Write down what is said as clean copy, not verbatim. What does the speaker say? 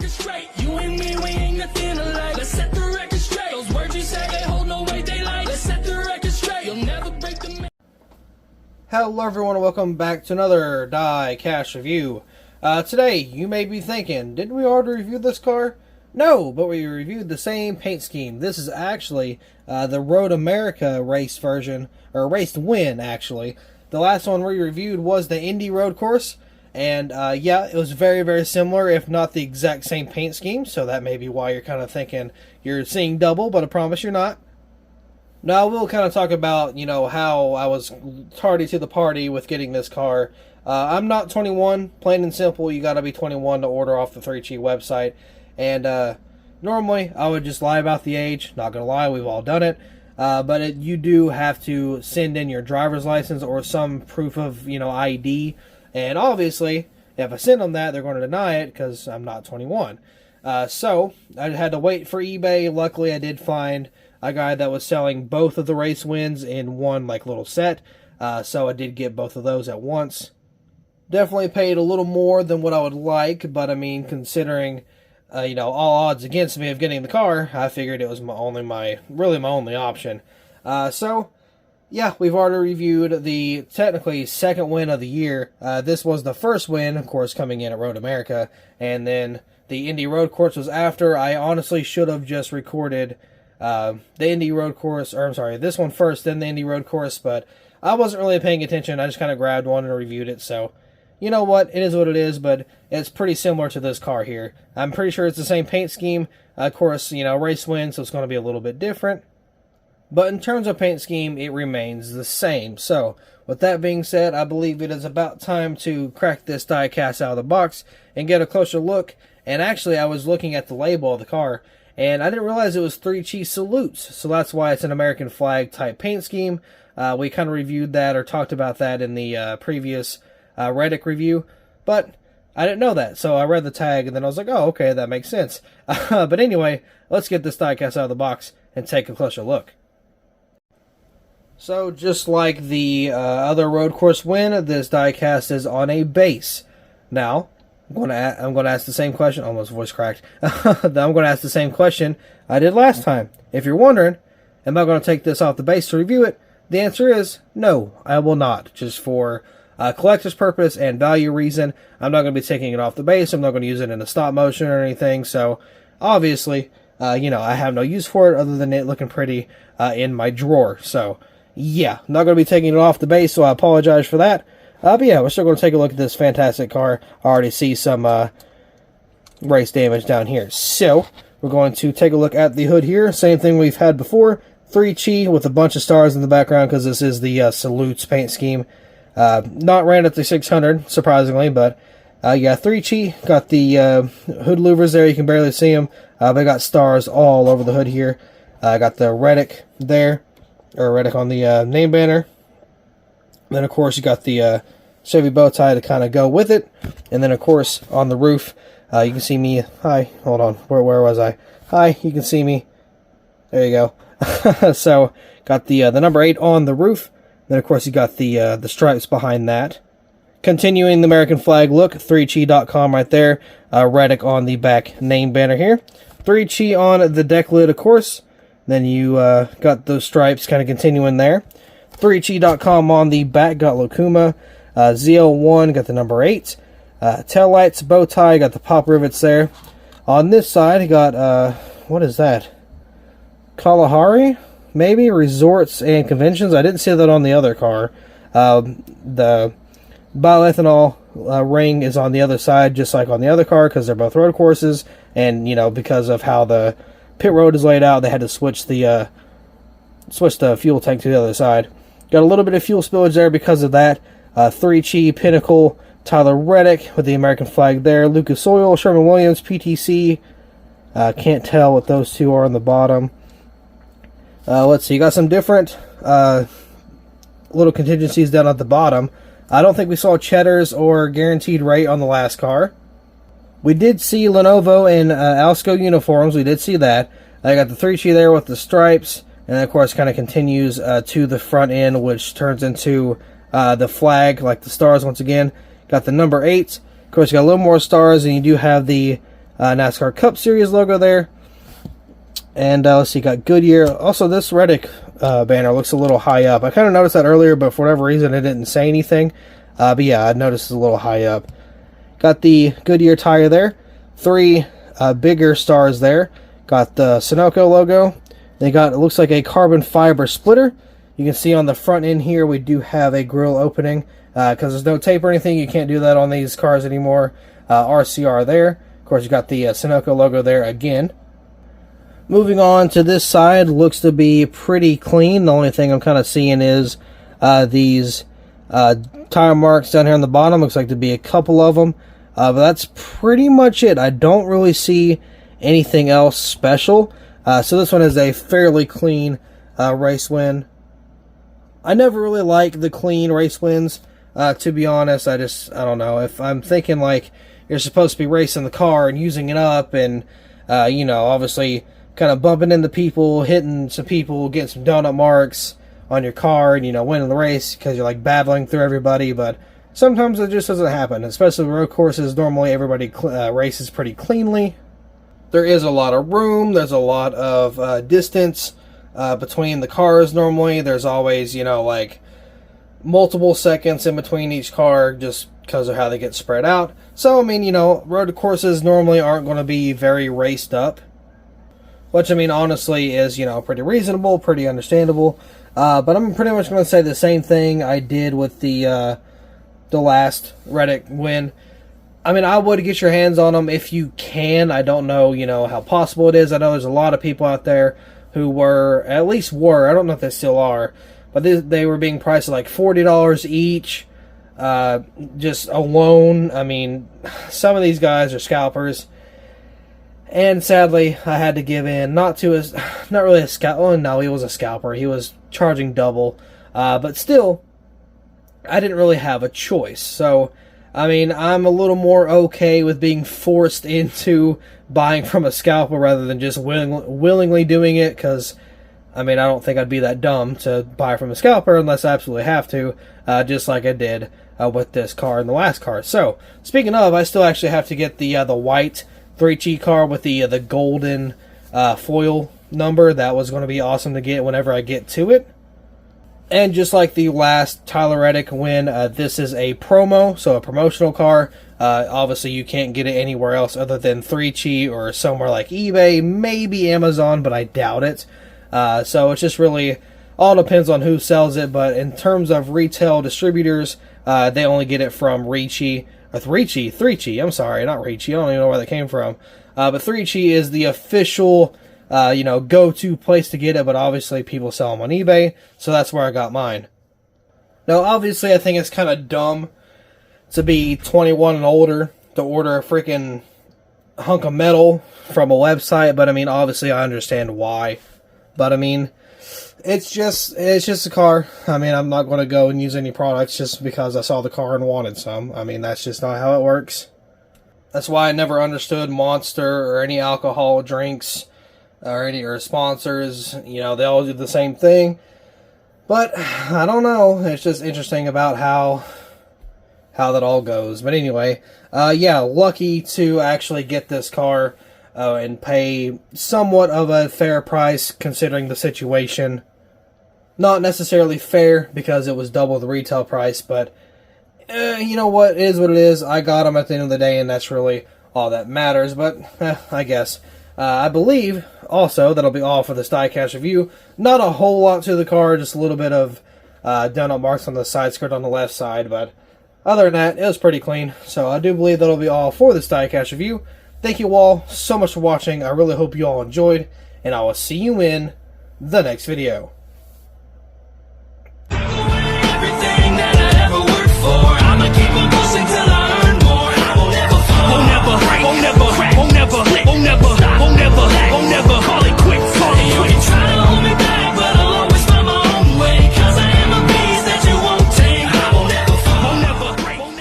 record straight. You and me, we ain't nothing alike. Let's set the record straight. Those words you say, they hold no weight, they like. Let's set the record straight. You'll never break the... Hello everyone and welcome back to another Diecast review. Today, you may be thinking, didn't we already review this car? No, but we reviewed the same paint scheme. This is actually the Road America race version, or race win actually. The last one we reviewed was the Indy Road Course, and yeah, it was very, very similar, if not the exact same paint scheme, so that may be why you're kind of thinking you're seeing double, but I promise you're not. Now, we'll kind of talk about, how I was tardy to the party with getting this car. I'm not 21, plain and simple. You got to be 21 to order off the 3Chi website. And normally, I would just lie about the age. Not going to lie, we've all done it. But you do have to send in your driver's license or some proof of, ID. And obviously, if I send them that, they're going to deny it because I'm not 21. So, I had to wait for eBay. Luckily, I did find a guy that was selling both of the race wins in one little set, so I did get both of those at once. Definitely paid a little more than what I would like, but I mean, considering all odds against me of getting the car, I figured it was my only option. So yeah, we've already reviewed the technically second win of the year. This was the first win, of course, coming in at Road America, and then the Indy Road Course was after. I honestly should have just recorded the Indy Road Course, or I'm sorry, this one first, then the Indy Road Course, but I wasn't really paying attention. I just kind of grabbed one and reviewed it, so you know what, it is what it is, but it's pretty similar to this car here. I'm pretty sure it's the same paint scheme. Of course, race win, so it's going to be a little bit different, but in terms of paint scheme, it remains the same. So, with that being said, I believe it is about time to crack this diecast out of the box and get a closer look. And actually, I was looking at the label of the car, and I didn't realize it was 3Chi salutes, so that's why it's an American flag type paint scheme. We kind of reviewed that or talked about that in the previous Reddick review, but I didn't know that, so I read the tag and then I was like, oh, okay, that makes sense. But anyway, let's get this diecast out of the box and take a closer look. So just like the other road course win, this diecast is on a base. Now, I'm going to ask the same question. Almost voice cracked. I'm going to ask the same question I did last time. If you're wondering, am I going to take this off the base to review it? The answer is no, I will not. Just for collector's purpose and value reason, I'm not going to be taking it off the base. I'm not going to use it in a stop motion or anything. So, obviously, I have no use for it other than it looking pretty in my drawer. So, yeah, I'm not going to be taking it off the base, so I apologize for that. But yeah, we're still going to take a look at this fantastic car. I already see some race damage down here. So, we're going to take a look at the hood here. Same thing we've had before. 3Chi with a bunch of stars in the background because this is the Salutes paint scheme. Not ran at the 600, surprisingly, but yeah, 3Chi. Got the hood louvers there. You can barely see them. They got stars all over the hood here. Got the Reddick there, or Reddick on the name banner. Then, of course, you got the Chevy bow tie to kind of go with it. And then, of course, on the roof, you can see me. Hi, hold on. Where was I? Hi, you can see me. There you go. So, got the number 8 on the roof. Then, of course, you got the stripes behind that. Continuing the American flag look, 3chi.com right there. Reddick on the back name banner here. 3Chi on the deck lid, of course. Then you got those stripes kind of continuing there. 3chi.com on the back, got Locuma. ZL1, got the number 8. Tail lights, bow tie, got the pop rivets there. On this side, got, what is that? Kalahari? Maybe? Resorts and Conventions. I didn't see that on the other car. The bioethanol ring is on the other side, just like on the other car, because they're both road courses. And, because of how the pit road is laid out, they had to switch the fuel tank to the other side. Got a little bit of fuel spillage there because of that. 3Chi, Pinnacle, Tyler Reddick with the American flag there. Lucas Oil, Sherwin-Williams, PTC. Can't tell what those two are on the bottom. Let's see. You got some different little contingencies down at the bottom. I don't think we saw Cheddar's or Guaranteed Rate on the last car. We did see Lenovo and Alsco uniforms. We did see that. I got the 3Chi there with the stripes. And then, of course, kind of continues to the front end, which turns into the flag, like the stars once again. Got the number 8. Of course, you got a little more stars, and you do have the NASCAR Cup Series logo there. And let's see, got Goodyear. Also, this Reddick banner looks a little high up. I kind of noticed that earlier, but for whatever reason, it didn't say anything. But yeah, I noticed it's a little high up. Got the Goodyear tire there. 3 bigger stars there. Got the Sunoco logo. They got, it looks like a carbon fiber splitter. You can see on the front end here, we do have a grill opening. Because there's no tape or anything, you can't do that on these cars anymore. RCR there. Of course, you got the Sunoco logo there again. Moving on to this side, looks to be pretty clean. The only thing I'm kind of seeing is these tire marks down here on the bottom. Looks like to be a couple of them. But that's pretty much it. I don't really see anything else special. So this one is a fairly clean race win. I never really like the clean race wins. To be honest, I don't know. If I'm thinking like you're supposed to be racing the car and using it up and, you know, obviously kind of bumping into people, hitting some people, getting some donut marks on your car and, you know, winning the race because you're like battling through everybody. But sometimes it just doesn't happen, especially road courses. Normally everybody races pretty cleanly. There is a lot of room. There's a lot of distance between the cars normally. There's always, you know, like multiple seconds in between each car just because of how they get spread out. So, I mean, you know, road courses normally aren't going to be very raced up. Which, I mean, honestly is, you know, pretty reasonable, pretty understandable. But I'm pretty much going to say the same thing I did with the last Reddick win. I mean, I would get your hands on them if you can. I don't know, you know, how possible it is. I know there's a lot of people out there who were, I don't know if they still are, but they were being priced at like $40 each, just alone. I mean, some of these guys are scalpers. And sadly, I had to give in. Not really a scalper. Oh, no, he was a scalper. He was charging double. But still, I didn't really have a choice. So, I mean, I'm a little more okay with being forced into buying from a scalper rather than just willingly doing it. Because, I mean, I don't think I'd be that dumb to buy from a scalper unless I absolutely have to. Just like I did with this car and the last car. So, speaking of, I still actually have to get the white 3G car with the golden foil number. That was going to be awesome to get whenever I get to it. And just like the last Tyler Reddick win, this is a promo, so a promotional car. Obviously, you can't get it anywhere else other than 3G or somewhere like eBay, maybe Amazon, but I doubt it. So it's just really all depends on who sells it. But in terms of retail distributors, they only get it from 3G, I'm sorry, not Ricci, I don't even know where that came from. But 3G is the official, you know, go-to place to get it, but obviously people sell them on eBay, so that's where I got mine. Now, obviously, I think it's kind of dumb to be 21 and older to order a freaking hunk of metal from a website, but I mean, obviously, I understand why. But I mean, it's just a car. I mean, I'm not going to go and use any products just because I saw the car and wanted some. I mean, that's just not how it works. That's why I never understood Monster or any alcohol drinks or sponsors. You know, they all do the same thing. But I don't know. It's just interesting about how that all goes. But anyway, yeah, lucky to actually get this car and pay somewhat of a fair price considering the situation. Not necessarily fair because it was double the retail price, but you know what? It is what it is. I got them at the end of the day, and that's really all that matters. But I guess. I believe also that'll be all for this diecast review. Not a whole lot to the car, just a little bit of donut marks on the side skirt on the left side, but other than that, it was pretty clean. So I do believe that'll be all for this diecast review. Thank you all so much for watching. I really hope you all enjoyed, and I will see you in the next video. Everything that I ever worked for, I'ma keep on pushing till I earn more. I won't never fall, won't never break, won't never crack, won't never